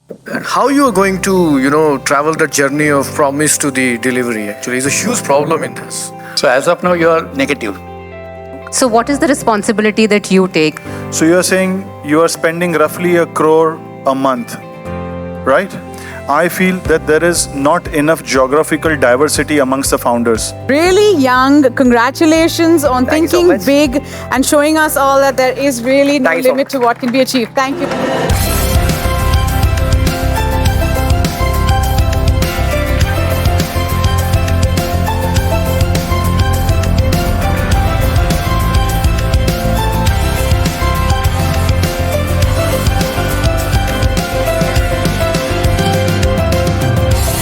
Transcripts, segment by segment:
And how you are going to, travel the journey of promise to the delivery actually is a huge problem in this. So as of now, you are negative. So, what is the responsibility that you take? So you're saying you are spending roughly 1 crore a month, right? I feel that there is not enough geographical diversity amongst the founders. Really young. Congratulations on Thank you so thinking much. big and showing us all that there is really no Thank you so limit much. to what can be achieved. Thank you.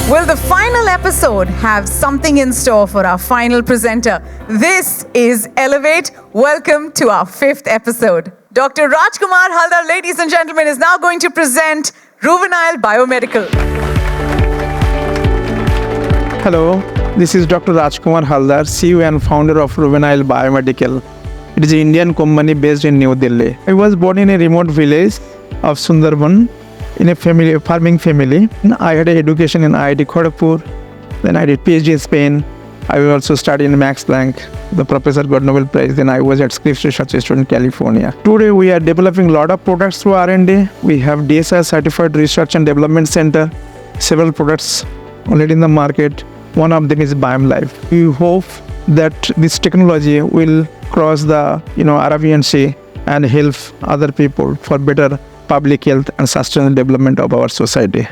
Will the final episode have something in store for our final presenter? This is Elevate. Welcome to our 5th episode. Dr. Rajkumar Haldar, ladies and gentlemen, is now going to present Juvenile Biomedical. Hello, this is Dr. Rajkumar Haldar, CEO and founder of Juvenile Biomedical. It is an Indian company based in New Delhi. I was born in a remote village of Sundarban in a farming family. I had an education in IIT Kharagpur. Then I did PhD in Spain. I also studied in Max Planck. The professor got Nobel Prize. Then I was at Scripps Research Institute in California. Today we are developing a lot of products through R&D. We have DSI certified research and development center. Several products already in the market. One of them is BioMLife. We hope that this technology will cross the Arabian Sea and help other people for better public health and sustainable development of our society.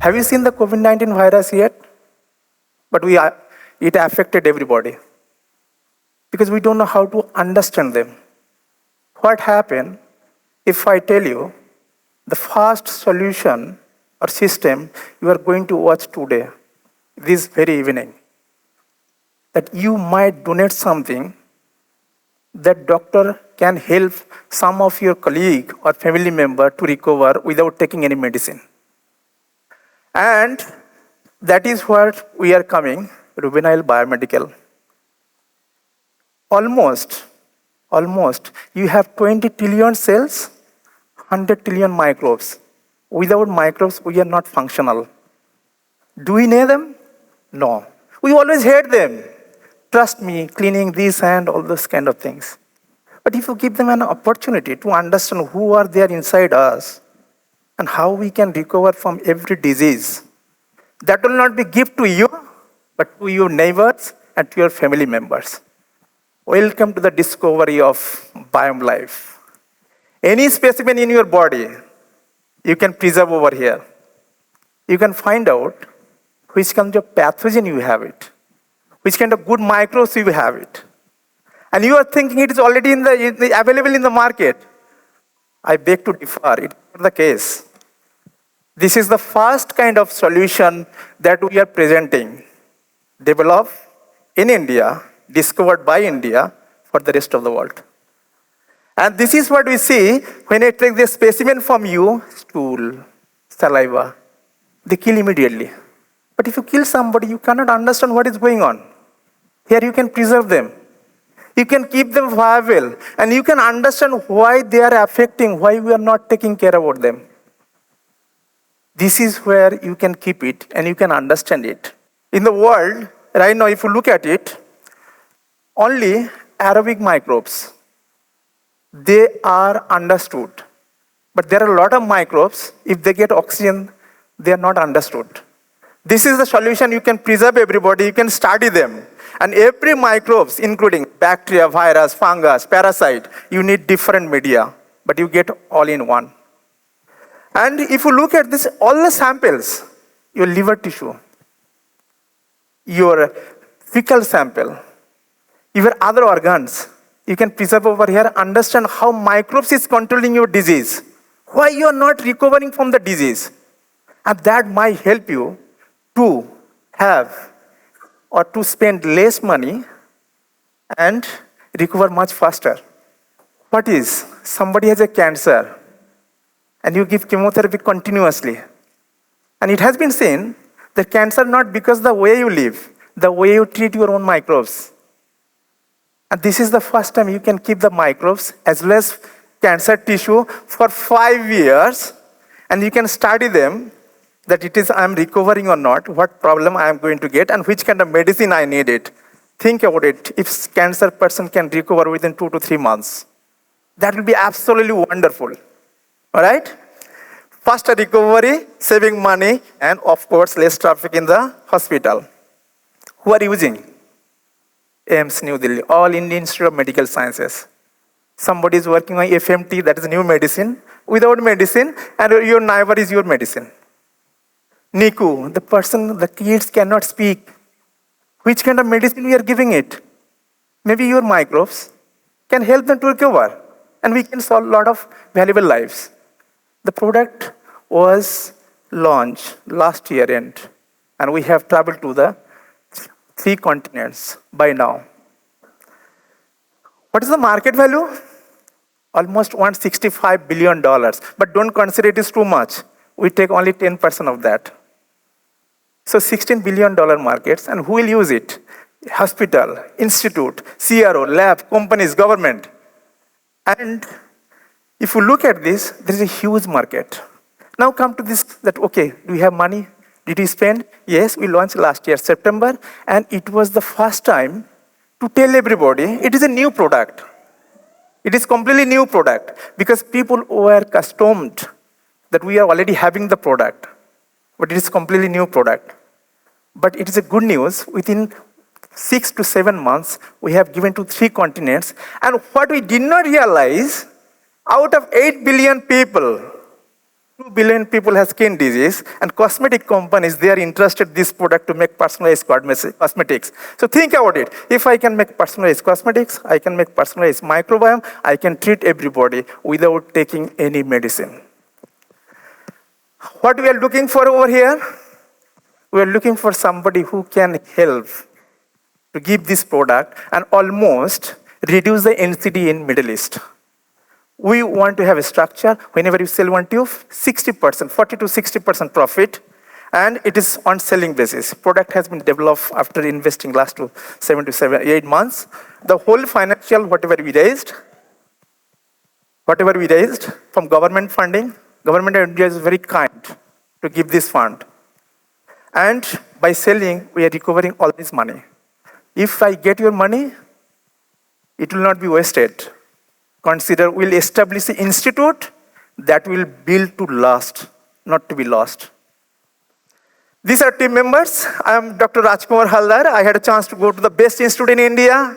Have you seen the COVID-19 virus yet? But it affected everybody because we don't know how to understand them. What happened if I tell you the first solution or system you are going to watch today, this very evening, that you might donate something that doctor can help some of your colleague or family member to recover without taking any medicine. And that is what we are coming, Juvenile Biomedical. Almost, you have 20 trillion cells, 100 trillion microbes. Without microbes, we are not functional. Do we need them? No. We always hate them. Trust me, cleaning this and all those kind of things. But if you give them an opportunity to understand who are there inside us and how we can recover from every disease, that will not be gift to you, but to your neighbors and to your family members. Welcome to the discovery of BioMLife. Any specimen in your body, you can preserve over here. You can find out which kind of pathogen you have it, which kind of good microbes you have it. And you are thinking it is already available in the market. I beg to differ, it's not the case. This is the first kind of solution that we are presenting, developed in India, discovered by India for the rest of the world. And this is what we see when I take the specimen from you, stool, saliva, they kill immediately. But if you kill somebody, you cannot understand what is going on. Here you can preserve them. You can keep them viable, and you can understand why they are affecting, why we are not taking care about them. This is where you can keep it and you can understand it. In the world, right now, if you look at it, only aerobic microbes, they are understood. But there are a lot of microbes, if they get oxygen, they are not understood. This is the solution. You can preserve everybody, you can study them. And every microbes, including bacteria, virus, fungus, parasite, you need different media, but you get all in one. And if you look at this, all the samples, your liver tissue, your fecal sample, your other organs, you can preserve over here, understand how microbes is controlling your disease, why you are not recovering from the disease. And that might help you to have or to spend less money and recover much faster. What is, somebody has a cancer and you give chemotherapy continuously. And it has been seen that cancer not because the way you live, the way you treat your own microbes. And this is the first time you can keep the microbes as well as cancer tissue for 5 years And you can study them that it is I'm recovering or not, what problem I am going to get, and which kind of medicine I need it. Think about it. If cancer person can recover within 2 to 3 months, that will be absolutely wonderful. All right? Faster recovery, saving money, and of course, less traffic in the hospital. Who are using? AIMS New Delhi, All Indian Institute of Medical Sciences. Somebody is working on FMT, that is new medicine. Without medicine, and your neighbor is your medicine. NICU, the kids cannot speak. Which kind of medicine we are giving it? Maybe your microbes can help them to recover. And we can solve a lot of valuable lives. The product was launched last year end. And we have traveled to the 3 continents by now. What is the market value? Almost $165 billion. But don't consider it is too much. We take only 10% of that. So $16 billion markets, and who will use it? Hospital, institute, CRO, lab, companies, government. And if you look at this, there is a huge market. Now come to this, that okay, do we have money? Did we spend? Yes, we launched last year, September, and it was the first time to tell everybody it is a new product. It is completely new product because people were accustomed that we are already having the product, but it is completely new product. But it is a good news. Within 6 to 7 months, we have given to 3 continents. And what we did not realize, out of 8 billion people, 2 billion people have skin disease, and cosmetic companies, they are interested in this product to make personalized cosmetics. So think about it. If I can make personalized cosmetics, I can make personalized microbiome, I can treat everybody without taking any medicine. What we are looking for over here? We are looking for somebody who can help to give this product and almost reduce the NCD in Middle East. We want to have a structure, whenever you sell one tube, 60%, 40 to 60% profit, and it is on selling basis. Product has been developed after investing last 7 to 8 months. The whole financial, whatever we raised from government funding, Government of India is very kind to give this fund. And by selling, we are recovering all this money. If I get your money, it will not be wasted. Consider we'll establish an institute that will build to last, not to be lost. These are team members. I am Dr. Rajkumar Haldar. I had a chance to go to the best institute in India,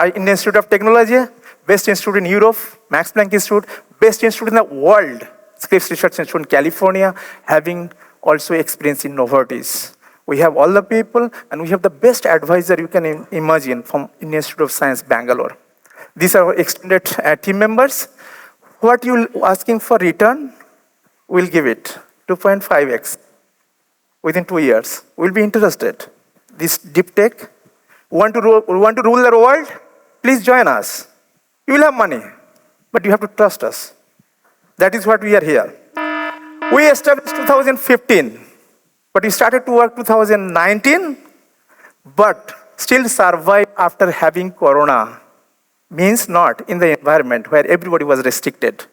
Indian Institute of Technology, best institute in Europe, Max Planck Institute, best institute in the world, Scripps Research Institute in California, having also experience in Novartis. We have all the people, and we have the best advisor you can imagine from Indian Institute of Science, Bangalore. These are our extended team members. What you asking for return, we'll give it 2.5x within 2 years. We'll be interested. This deep tech, want to rule the world? Please join us. You will have money, but you have to trust us. That is what we are here. We established 2015, but we started to work 2019, but still survive after having Corona. Means not in the environment where everybody was restricted.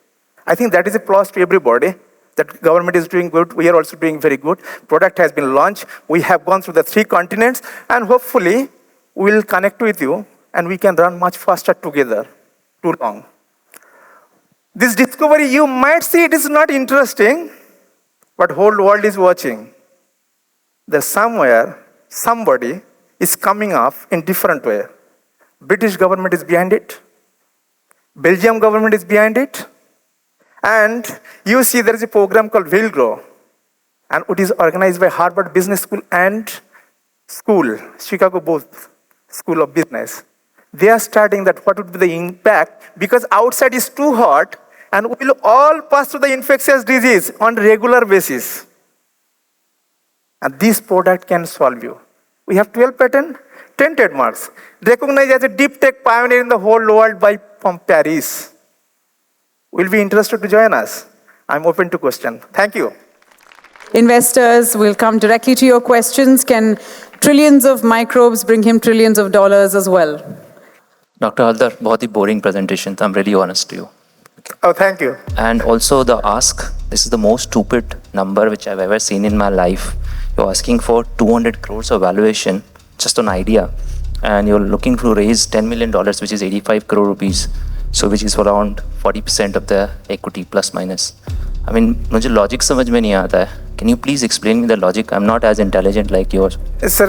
I think that is a plus to everybody, that government is doing good, we are also doing very good. Product has been launched, we have gone through the 3 continents, and hopefully we'll connect with you and we can run much faster together. Too long. This discovery, you might see it is not interesting, but whole world is watching. There's somewhere, somebody is coming up in different way. British government is behind it. Belgium government is behind it. And you see there is a program called Will Grow. And it is organized by Harvard Business School and Chicago Booth School of Business. They are studying that what would be the impact, because outside is too hot and we will all pass through the infectious disease on regular basis. And this product can solve you. We have 12 patents, 10 trademarks, recognized as a deep tech pioneer in the whole world from Paris. Will be interested to join us? I'm open to question. Thank you. Investors will come directly to your questions. Can trillions of microbes bring him trillions of dollars as well? Dr. Haldar, बहुत ही boring presentation था. I'm really honest to you. Oh, thank you. And also the ask This is the most stupid number which I've ever seen in my life. You're asking for 200 crores of valuation, just an idea. And you're looking to raise $10 million, which is 85 crore rupees. So which is around 40% of the equity, plus minus. I mean, मुझे logic समझ में नहीं आता है. Can you please explain me the logic? I'm not as intelligent like yours. Sir,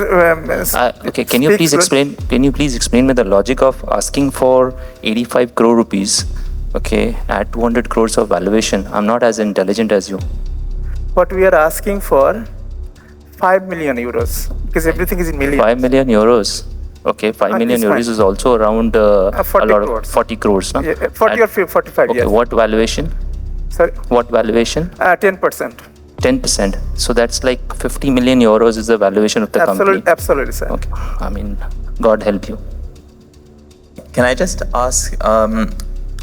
Okay, can you please explain me the logic of asking for 85 crore rupees, okay, at 200 crores of valuation? I'm not as intelligent as you. what we are asking for 5 million euros because everything is in millions. 5 million euros. Okay, 5 million it's euros fine. is also around a 40 lot crores. of 40 crores, no? Yeah, 40 or 45, Okay, yes. what valuation? Sorry, What valuation? 10%. 10%. So that's like 50 million euros is the valuation of the company. Absolutely, sir. Okay, I mean, God help you. Can I just ask,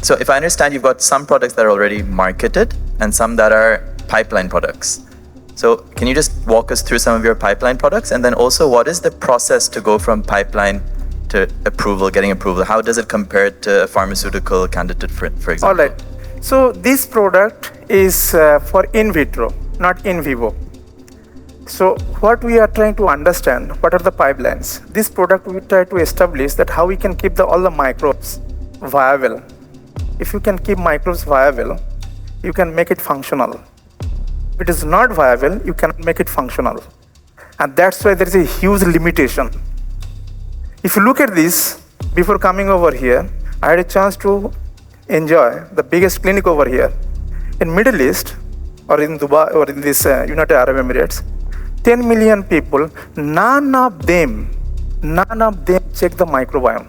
so if I understand, you've got some products that are already marketed and some that are pipeline products. So can you just walk us through some of your pipeline products? And then also, what is the process to go from pipeline to approval, getting approval? How does it compare to a pharmaceutical candidate, for example? All right. So this product is for in vitro, not in vivo. So what we are trying to understand, what are the pipelines? This product we try to establish that how we can keep all the microbes viable. If you can keep microbes viable, you can make it functional. If it is not viable, you cannot make it functional. And that's why there is a huge limitation. If you look at this, before coming over here, I had a chance to enjoy the biggest clinic over here. In Middle East, or in Dubai, or in this United Arab Emirates, 10 million people, none of them check the microbiome.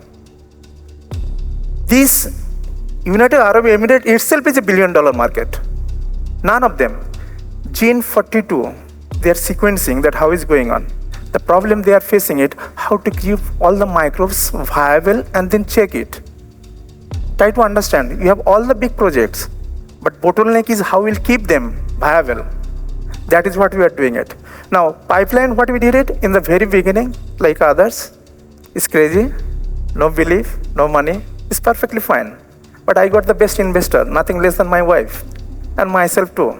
This United Arab Emirates itself is $1 billion market. None of them. Gene 42, they are sequencing that how is going on. The problem they are facing it, how to keep all the microbes viable and then check it. Try to understand, you have all the big projects, but bottleneck is how we'll keep them viable. That is what we are doing it. Now, pipeline, what we did it in the very beginning, like others, is crazy, no belief, no money, it's perfectly fine. But I got the best investor, nothing less than my wife, and myself too.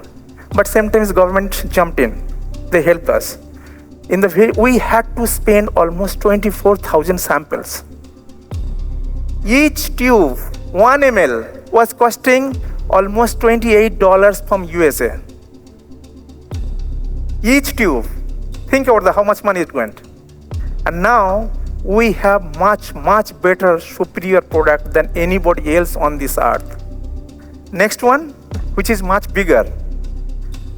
But sometimes government jumped in, they helped us. We had to spend almost 24,000 samples. Each tube, 1 ml, was costing almost $28 from USA. Each tube. Think about how much money it went. And now we have much better, superior product than anybody else on this earth. Next one, which is much bigger.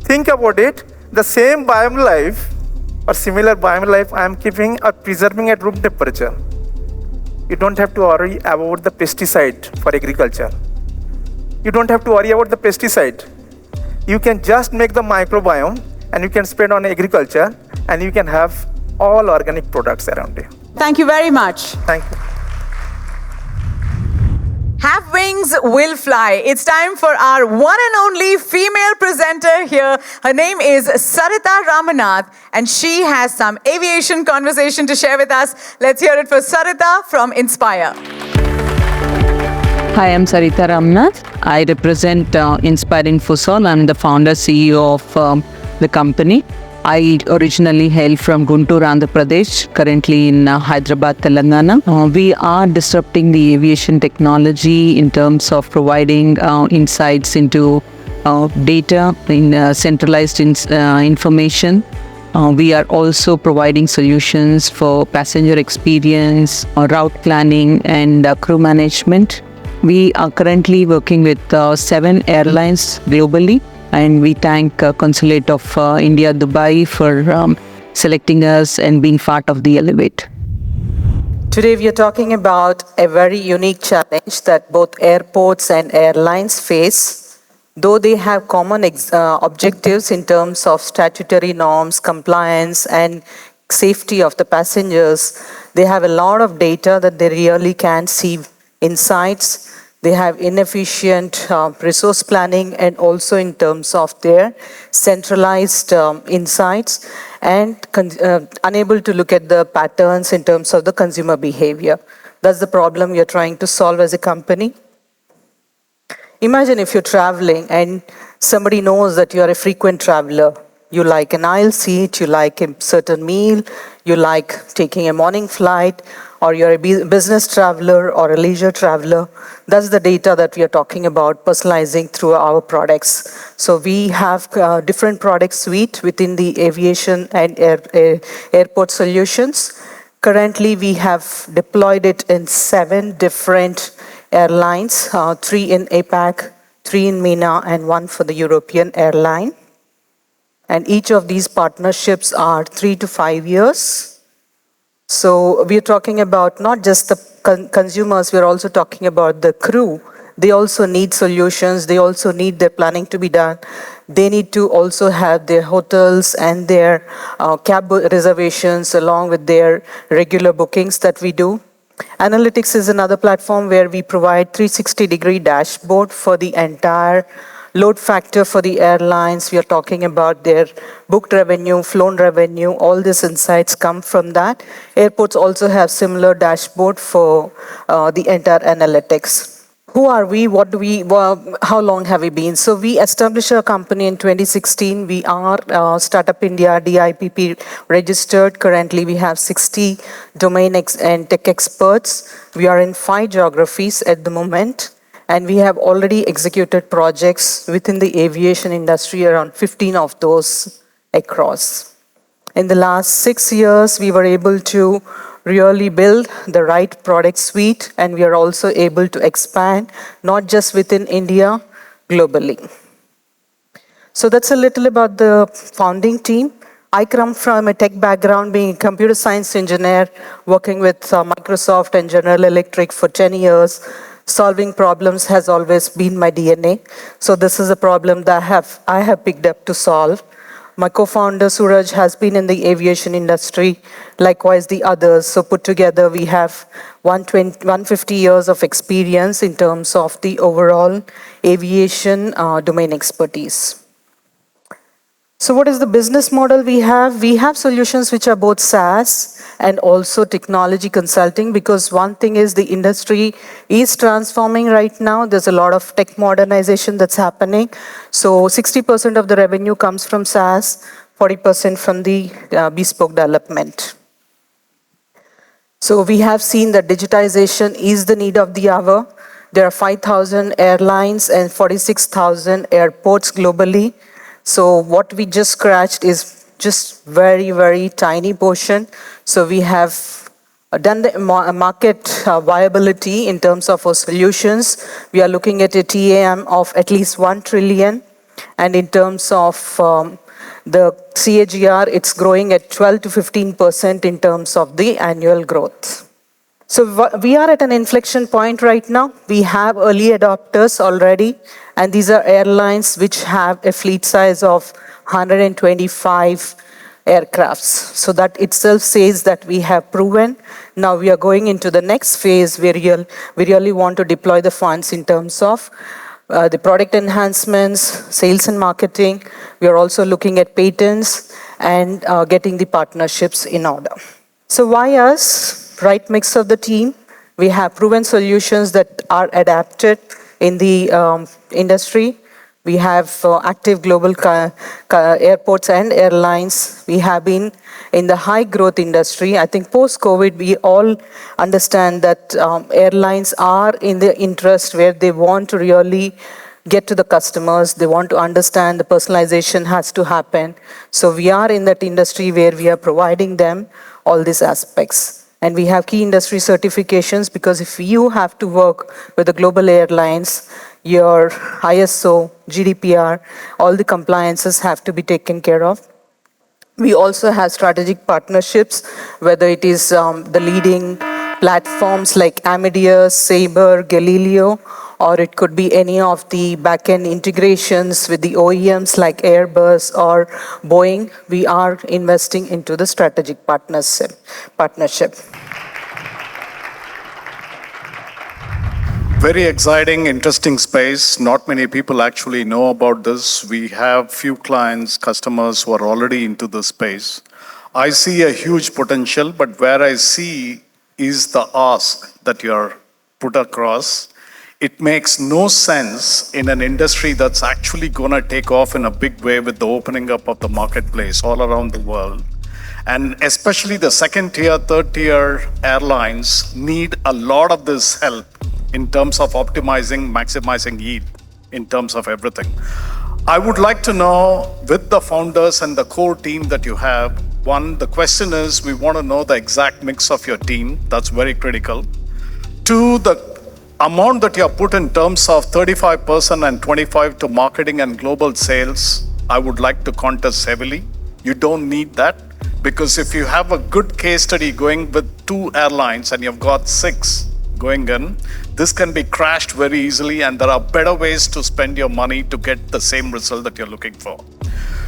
Think about it, the same biome life or similar biome life I am keeping or preserving at room temperature. You don't have to worry about the pesticide for agriculture. You don't have to worry about the pesticide. You can just make the microbiome and you can spend on agriculture and you can have all organic products around you. Thank you very much. Thank you. Have wings, will fly. It's time for our one and only female presenter here. Her name is Sarita Ramanath, and she has some aviation conversation to share with us. Let's hear it for Sarita from Inspire. Hi, I'm Sarita Ramanath. I represent Inspire Infosol. I'm the founder, CEO of the company. I originally hail from Guntur, Andhra Pradesh, currently in Hyderabad, Telangana. We are disrupting the aviation technology in terms of providing insights into data in centralized information. We are also providing solutions for passenger experience, route planning, and crew management. We are currently working with 7 airlines globally. And we thank Consulate of India, Dubai for selecting us and being part of the Elevate. Today we are talking about a very unique challenge that both airports and airlines face. Though they have common objectives in terms of statutory norms, compliance and safety of the passengers, they have a lot of data that they really can't see insights. They have inefficient resource planning and also in terms of their centralized insights and unable to look at the patterns in terms of the consumer behavior. That's the problem you're trying to solve as a company. Imagine if you're traveling and Somebody knows that you are a frequent traveler. You like an aisle seat, you like a certain meal, you like taking a morning flight, or you're a business traveler or a leisure traveler. That's the data that we are talking about personalizing through our products. So we have different product suite within the aviation and airport solutions. Currently, we have deployed it in 7 different airlines, 3 in APAC, 3 in MENA, and 1 for the European airline. And each of these partnerships are 3 to 5 years. So we're talking about not just the consumers, we're also talking about the crew. They also need solutions. They also need their planning to be done. They need to also have their hotels and their cab reservations along with their regular bookings that we do. Analytics is another platform where we provide 360-degree dashboard for the entire load factor for the airlines. We are talking about their booked revenue, flown revenue, all these insights come from that. Airports also have similar dashboard for the entire analytics. Who are we? What do we? How long have we been? So we established our company in 2016. We are Startup India DIPP registered. Currently, we have 60 domain and tech experts. We are in 5 geographies at the moment. And we have already executed projects within the aviation industry, around 15 of those across. In the last 6 years, we were able to really build the right product suite, and we are also able to expand, not just within India, globally. So that's a little about the founding team. I come from a tech background, being a computer science engineer, working with Microsoft and General Electric for 10 years. Solving problems has always been my DNA. So this is a problem that I have picked up to solve. My co-founder Suraj has been in the aviation industry, likewise the others. So put together we have 150 years of experience in terms of the overall aviation domain expertise. So what is the business model we have? We have solutions which are both SaaS and also technology consulting, because one thing is the industry is transforming right now. There's a lot of tech modernization that's happening. So 60% of the revenue comes from SaaS, 40% from the bespoke development. So we have seen that digitization is the need of the hour. There are 5,000 airlines and 46,000 airports globally. So what we just scratched is just very, very tiny portion. So we have done the market viability in terms of our solutions. We are looking at a TAM of at least 1 trillion. And in terms of the CAGR, it's growing at 12 to 15% in terms of the annual growth. So we are at an inflection point right now. We have early adopters already, and these are airlines which have a fleet size of 125 aircrafts. So that itself says that we have proven. Now we are going into the next phase where we really want to deploy the funds in terms of the product enhancements, sales and marketing. We are also looking at patents and getting the partnerships in order. So why us? Right mix of the team. We have proven solutions that are adapted in the industry. We have active global airports and airlines. We have been in the high growth industry. I think post-COVID, we all understand that airlines are in the interest where they want to really get to the customers. They want to understand the personalization has to happen. So we are in that industry where we are providing them all these aspects. And we have key industry certifications, because if you have to work with the global airlines, your ISO, GDPR, all the compliances have to be taken care of. We also have strategic partnerships, whether it is the leading platforms like Amadeus, Sabre, Galileo, or it could be any of the back-end integrations with the OEMs like Airbus or Boeing. We are investing into the strategic partnership. Very exciting, interesting space. Not many people actually know about this. We have few clients, customers who are already into the space. I see a huge potential, but where I see is the ask that you're put across It makes no sense in an industry that's actually going to take off in a big way with the opening up of the marketplace all around the world. And especially the second tier, third tier airlines need a lot of this help in terms of optimizing, maximizing yield, in terms of everything. I would like to know, with the founders and the core team that you have, one, the question is, we want to know the exact mix of your team. That's very critical. Two, the amount that you have put in terms of 35% and 25% to marketing and global sales, I would like to contest heavily. You don't need that, because if you have a good case study going with 2 airlines and you've got 6 going in, this can be crashed very easily, and there are better ways to spend your money to get the same result that you're looking for.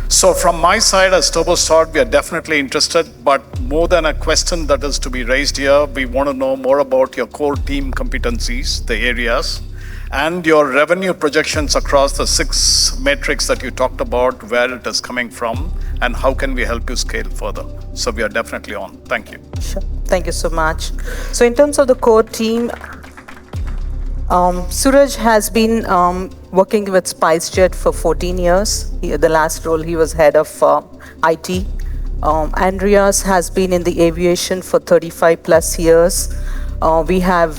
So from my side as TurboStart, we are definitely interested, but more than a question that is to be raised here, we want to know more about your core team competencies, the areas, and your revenue projections across the 6 metrics that you talked about, where it is coming from, and how can we help you scale further. So we are definitely on. Thank you. Sure. Thank you so much. So in terms of the core team, Suraj has been working with SpiceJet for 14 years. The last role, he was head of IT. Andreas has been in the aviation for 35 plus years. We have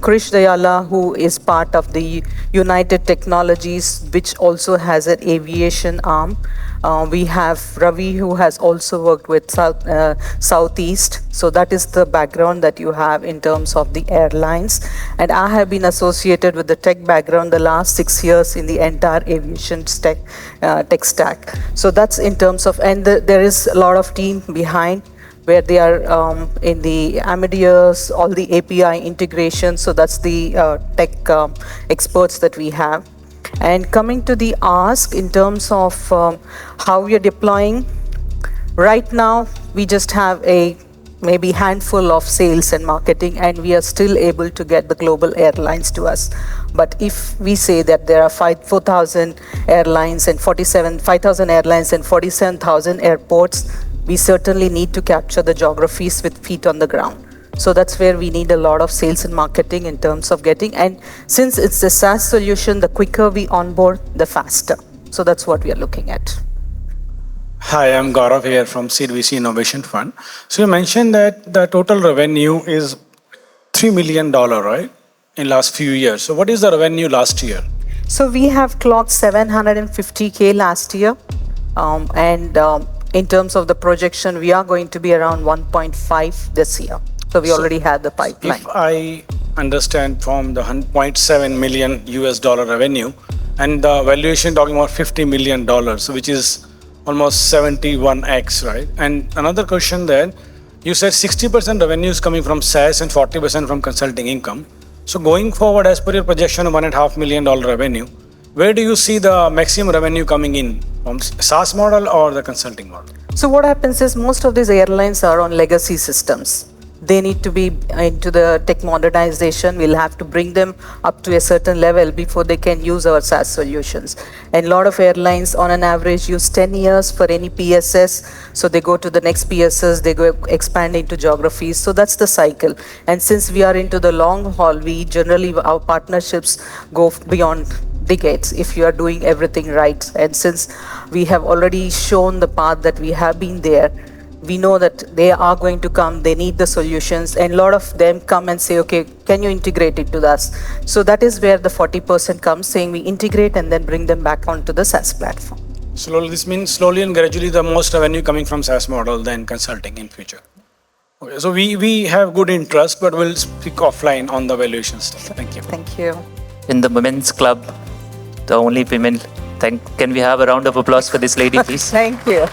Krish Dayala, who is part of the United Technologies, which also has an aviation arm. We have Ravi, who has also worked with Southeast. So that is the background that you have in terms of the airlines. And I have been associated with the tech background the last 6 years in the entire aviation tech stack. So that's in terms of, and there is a lot of team behind, where they are in the Amadeus, all the API integration. So that's the tech experts that we have. And coming to the ask in terms of how we are deploying, right now we just have a maybe handful of sales and marketing, and we are still able to get the global airlines to us. But if we say that there are 4,000 airlines and 5,000 airlines and 47,000 airports, we certainly need to capture the geographies with feet on the ground. So that's where we need a lot of sales and marketing in terms of getting. And since it's a SaaS solution, the quicker we onboard, the faster. So that's what we are looking at. Hi, I'm Gaurav here from Seed VC Innovation Fund. So you mentioned that the total revenue is $3 million, right? In last few years. So what is the revenue last year? So we have clocked 750K last year. In terms of the projection, we are going to be around 1.5 this year. So we already had the pipeline. If I understand from the $1.7 million US revenue, and the valuation talking about $50 million, which is almost 71x, right? And another question there, you said 60% revenue is coming from SaaS and 40% from consulting income. So going forward, as per your projection of $1.5 million revenue, where do you see the maximum revenue coming in, from SaaS model or the consulting model? So what happens is most of these airlines are on legacy systems. They need to be into the tech modernization. We'll have to bring them up to a certain level before they can use our SaaS solutions. And a lot of airlines on an average use 10 years for any PSS. So they go to the next PSS, they go expand into geographies. So that's the cycle. And since we are into the long haul, we generally, our partnerships go beyond decades if you are doing everything right. And since we have already shown the path that we have been there, we know that they are going to come, they need the solutions, and a lot of them come and say, okay, can you integrate it to us? So that is where the 40% comes, saying we integrate and then bring them back onto the SaaS platform. Slowly, this means slowly and gradually the most revenue coming from SaaS model than consulting in future. Okay, so we have good interest, but we'll speak offline on the valuation stuff. Thank you. Thank you. In the women's club, the only women, can we have a round of applause for this lady, please? Thank you.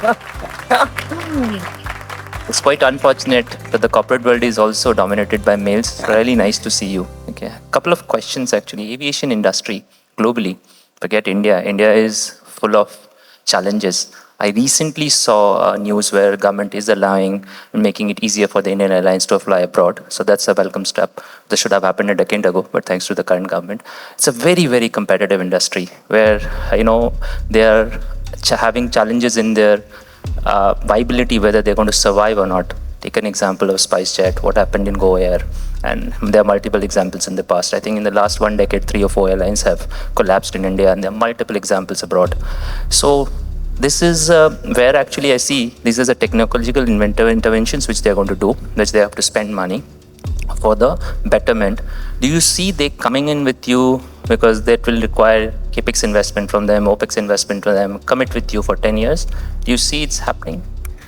It's quite unfortunate that the corporate world is also dominated by males. It's really nice to see you. Okay, a couple of questions actually. Aviation industry globally, forget India. India is full of challenges. I recently saw news where government is allowing and making it easier for the Indian airlines to fly abroad. So that's a welcome step. This should have happened a decade ago, but thanks to the current government. It's a very, very competitive industry where, they are having challenges in their viability, whether they're going to survive or not. Take an example of SpiceJet, what happened in Go Air. And there are multiple examples in the past. I think in the last 1 decade, 3 or 4 airlines have collapsed in India, and there are multiple examples abroad. So this is where actually I see these are the technological interventions which they're going to do, which they have to spend money for the betterment. Do you see they coming in with you because that will require capex investment from them, opex investment from them, commit with you for 10 years? Do you see it's happening?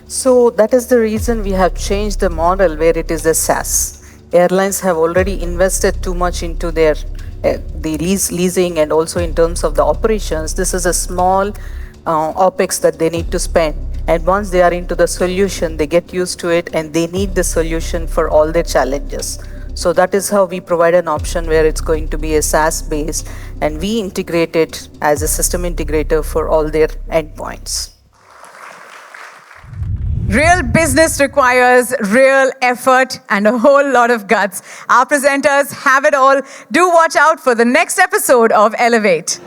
So that is the reason we have changed the model where it is a SaaS. Airlines have already invested too much into their the leasing and also in terms of the operations. This is a small OPEX that they need to spend. And once they are into the solution, they get used to it and they need the solution for all their challenges. So that is how we provide an option where it's going to be a SaaS based and we integrate it as a system integrator for all their endpoints. Real business requires real effort and a whole lot of guts. Our presenters have it all. Do watch out for the next episode of Elevate.